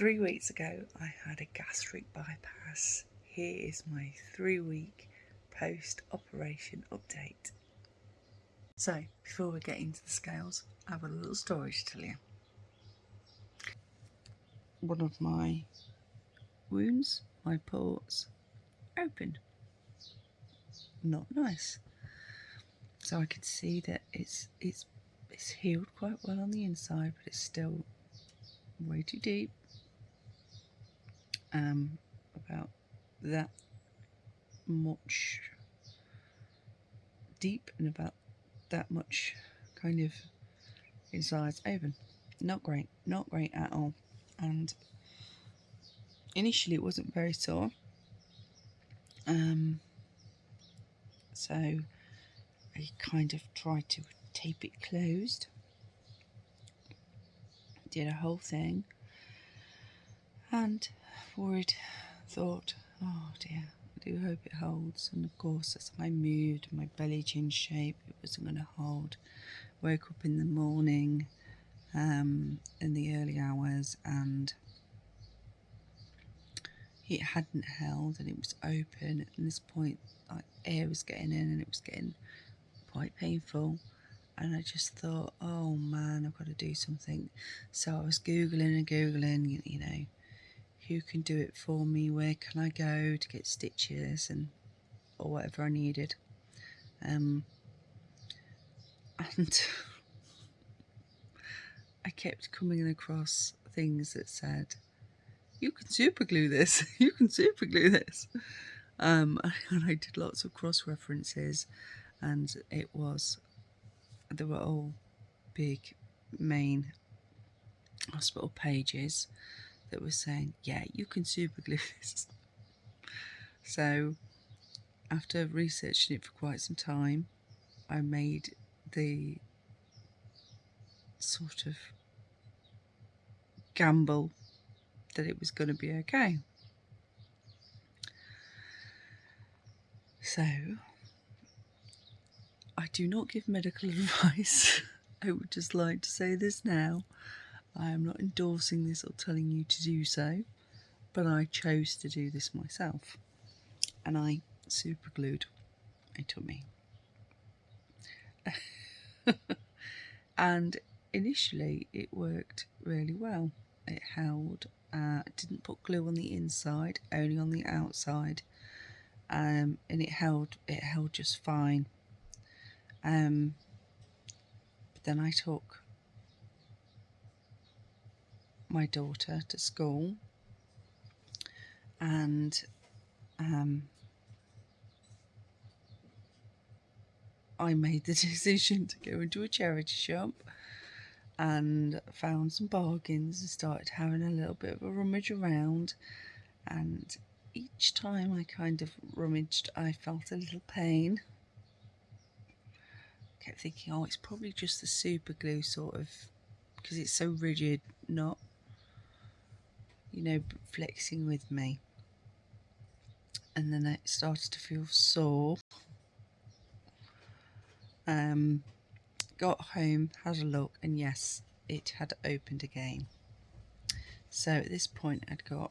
3 weeks ago, I had a gastric bypass. Here is my 3-week post-operation update. So, before we get into the scales, I've got a little story to tell you. One of my wounds, my ports, opened. Not nice. So I could see that it's healed quite well on the inside, but it's still way too deep. About that much deep and about that much kind of insides open. Not great at all. And initially it wasn't very sore. So I kind of tried to tape it closed. Did a whole thing. And worried, thought, oh dear, I do hope it holds. And of course, as I moved, my belly changed shape, it wasn't going to hold. Woke up in the morning, in the early hours, and it hadn't held, and it was open. At this point, like, air was getting in, and it was getting quite painful. And I just thought, oh man, I've got to do something. So I was googling, you know, who can do it for me? Where can I go to get stitches or whatever I needed? And I kept coming across things that said, you can super glue this, you can super glue this. And I did lots of cross references, and they were all big main hospital pages that were saying, yeah, you can super glue this. So after researching it for quite some time, I made the sort of gamble that it was going to be okay. So I do not give medical advice. I would just like to say this now. I am not endorsing this or telling you to do so, but I chose to do this myself, and I super glued a tummy. And initially it worked really well. It held. It didn't put glue on the inside, only on the outside, and it held just fine. But then I took my daughter to school, and I made the decision to go into a charity shop and found some bargains and started having a little bit of a rummage around. And each time I kind of rummaged, I felt a little pain. Kept thinking, oh, it's probably just the super glue, sort of, because it's so rigid, not, you know, flexing with me. And then it started to feel sore. Got home, had a look, and yes, it had opened again. So at this point I'd got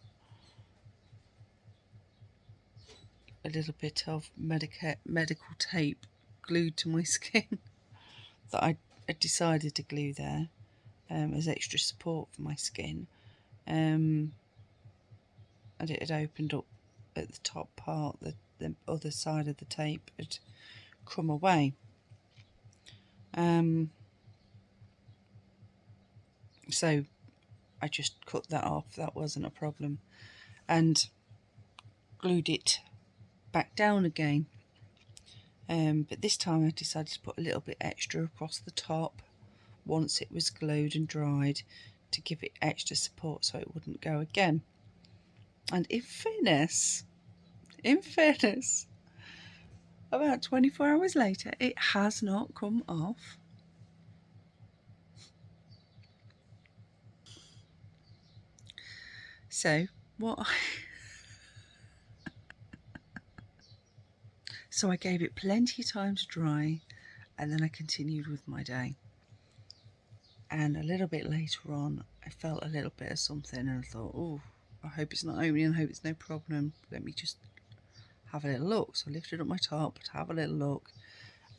a little bit of medical tape glued to my skin that I decided to glue there as extra support for my skin. And it had opened up at the top part, the other side of the tape had come away. So I just cut that off, that wasn't a problem, and glued it back down again. But this time I decided to put a little bit extra across the top once it was glued and dried, to give it extra support so it wouldn't go again. And in fairness, about 24 hours later, it has not come off. So I gave it plenty of time to dry, and then I continued with my day. And a little bit later on, I felt a little bit of something, and I thought, oh, I hope it's not opening, I hope it's no problem. Let me just have a little look. So I lifted up my top to have a little look,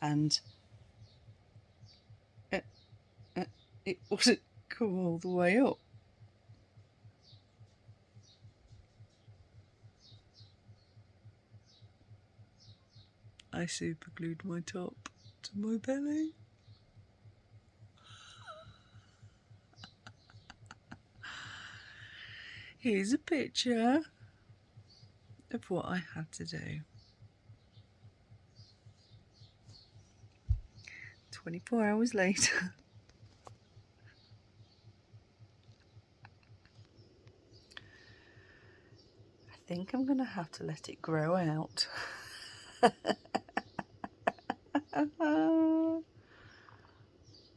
and it wasn't come all the way up. I super glued my top to my belly. Here's a picture of what I had to do. 24 hours later. I think I'm going to have to let it grow out.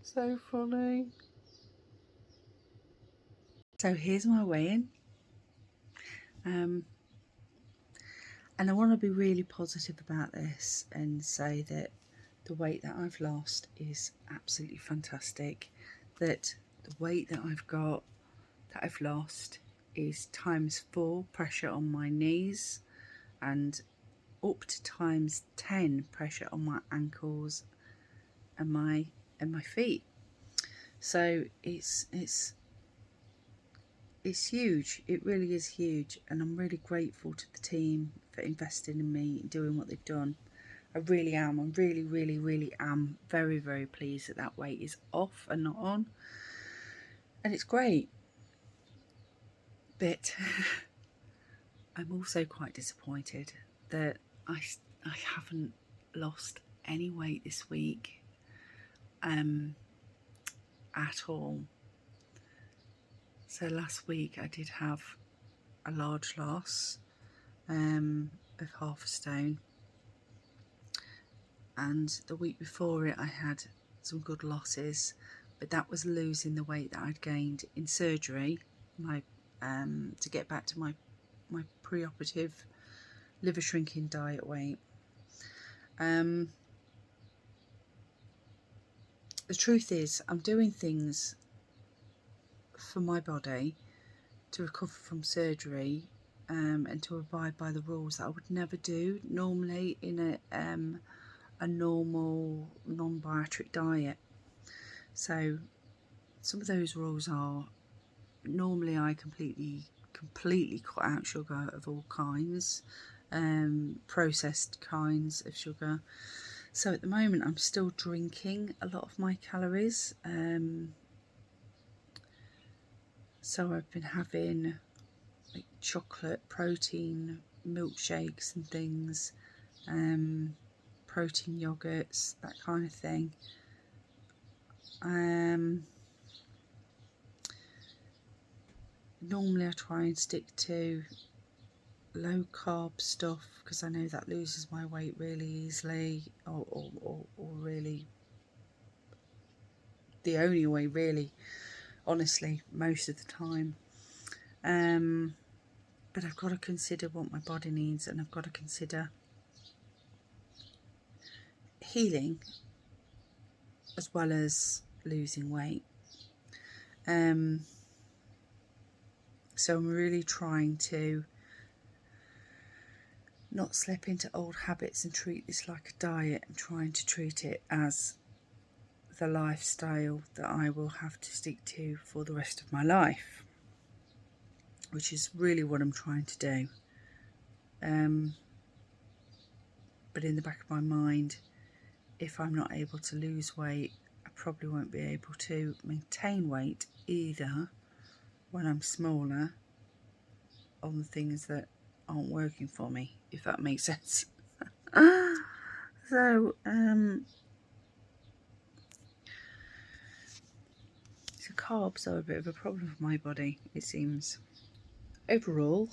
So funny. So here's my weigh-in. And I want to be really positive about this and say that the weight that I've lost is absolutely fantastic. That the weight that I've lost is ×4 pressure on my knees and up to ×10 pressure on my ankles and my feet. So it's huge. It really is huge, and I'm really grateful to the team for investing in me and doing what they've done. I really am. I really am very, very pleased that that weight is off and not on, and it's great. But I'm also quite disappointed that I haven't lost any weight this week at all. So last week I did have a large loss of ½ stone, and the week before it I had some good losses, but that was losing the weight that I'd gained in surgery, to get back to my pre-operative liver shrinking diet weight. The truth is, I'm doing things for my body to recover from surgery and to abide by the rules that I would never do normally in a normal non-bariatric diet. So some of those rules are, normally I completely cut out sugar of all kinds, processed kinds of sugar. So at the moment I'm still drinking a lot of my calories. So I've been having like chocolate, protein, milkshakes and things, protein yogurts, that kind of thing. Normally I try and stick to low carb stuff because I know that loses my weight really easily, or really the only way really, honestly, most of the time. But I've got to consider what my body needs, and I've got to consider healing as well as losing weight. So I'm really trying to not slip into old habits and treat this like a diet. I'm trying to treat it as the lifestyle that I will have to stick to for the rest of my life, which is really what I'm trying to do. But in the back of my mind, if I'm not able to lose weight, I probably won't be able to maintain weight either when I'm smaller on the things that aren't working for me, if that makes sense. So carbs are a bit of a problem for my body, it seems. Overall,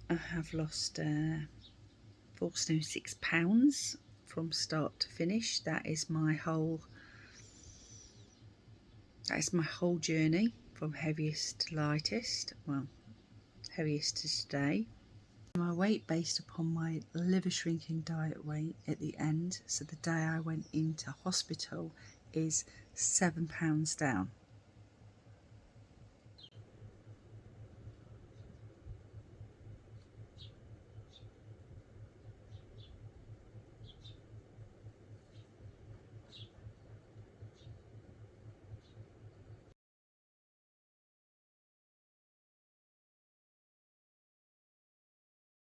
I have lost 4 stone 6 pounds from start to finish. That is my whole journey, from heaviest to lightest. Well, heaviest to today. My weight based upon my liver shrinking diet weight at the end. So the day I went into hospital is £7 down.